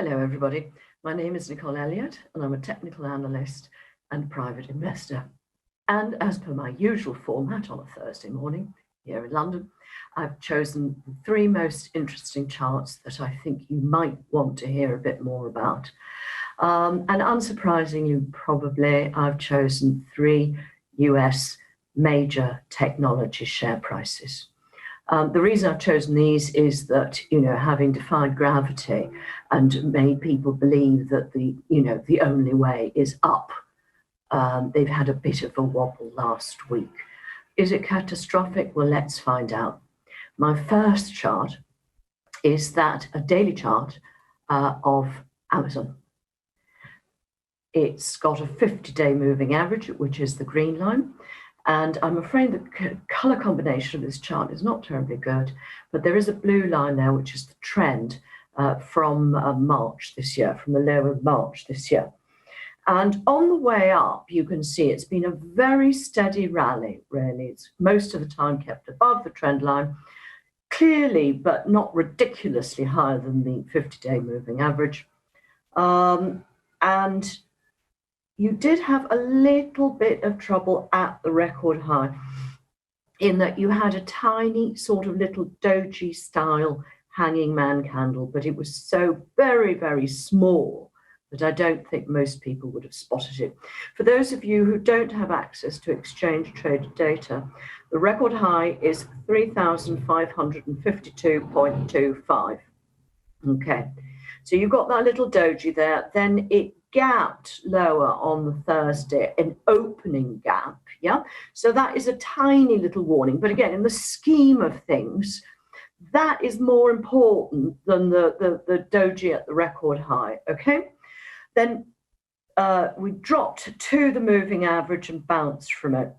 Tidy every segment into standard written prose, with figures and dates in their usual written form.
Hello, everybody. My name is Nicole and I'm a technical analyst and private investor. And as per my usual format on a Thursday morning here in London, I've chosen the three most interesting charts that I think you might want to hear a bit more about. And unsurprisingly, probably, I've chosen three US major technology share prices. The reason I've chosen these is that, having defied gravity and made people believe that the only way is up, they've had a bit of a wobble last week. Is it catastrophic? Well, let's find out. My first chart is a daily chart of Amazon. It's got a 50-day moving average, which is the green line. And I'm afraid the color combination of this chart is not terribly good, but there is a blue line there, which is the trend from March this year, from the low of March this year. And on the way up, you can see it's been a very steady rally, really. It's most of the time kept above the trend line, clearly, but not ridiculously higher than the 50-day moving average. And you did have a little bit of trouble at the record high in that you had a tiny sort of little doji style hanging man candle, but it was so very, very small that I don't think most people would have spotted it. For those of you who don't have access to exchange traded data, the record high is 3,552.25. Okay, so you've got that little doji there, then it gapped lower on the Thursday, an opening gap, yeah? So that is a tiny little warning. But again, in the scheme of things, that is more important than the doji at the record high, okay? Then we dropped to the moving average and bounced from it.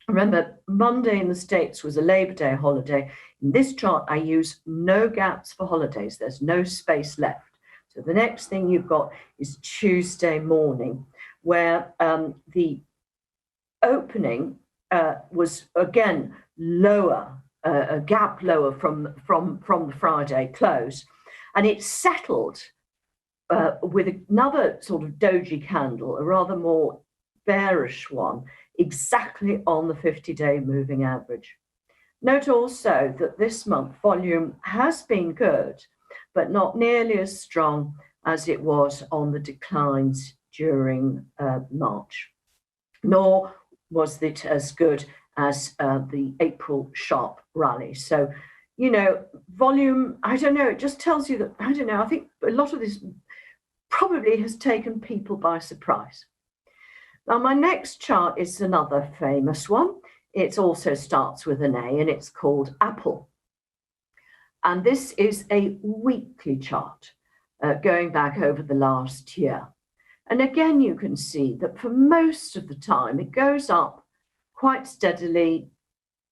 Remember, Monday in the States was a Labor Day holiday. In this chart, I use no gaps for holidays. There's no space left. So the next thing you've got is Tuesday morning, where the opening was again lower, a gap lower from the Friday close, and it settled with another sort of doji candle, a rather more bearish one, exactly on the 50-day moving average. Note also that this month volume has been good, but not nearly as strong as it was on the declines during March, nor was it as good as the April sharp rally. So, volume, I don't know, it just tells you that, I don't know, I think a lot of this probably has taken people by surprise. Now, my next chart is another famous one. It also starts with an A, and it's called Apple. And this is a weekly chart going back over the last year. And again, you can see that for most of the time, it goes up quite steadily,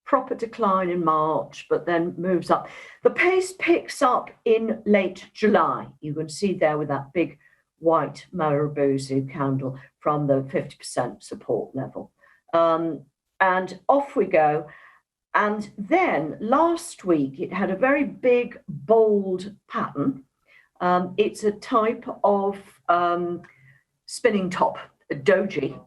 proper decline in March, but then moves up. The pace picks up in late July. You can see there with that big white Marubozu candle from the 50% support level. And off we go. And then last week, it had a very big, bold pattern. It's a type of spinning top, a doji.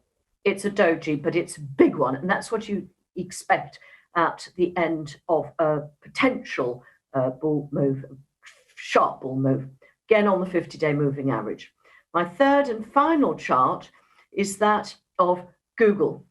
It's a doji, but it's a big one. And that's what you expect at the end of a potential bull move, sharp bull move, again on the 50-day moving average. My third and final chart is that of Google.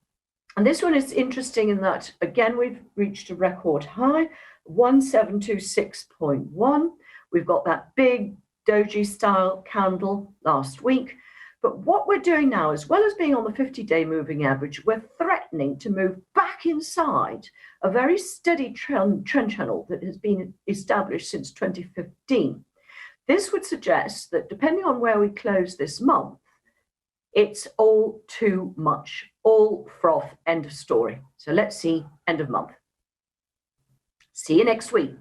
And this one is interesting in that, again, we've reached a record high, 1726.1. We've got that big doji style candle last week. But what we're doing now, as well as being on the 50-day moving average, we're threatening to move back inside a very steady trend channel that has been established since 2015. This would suggest that depending on where we close this month, it's all too much, all froth, end of story. So let's see end of month. See you next week.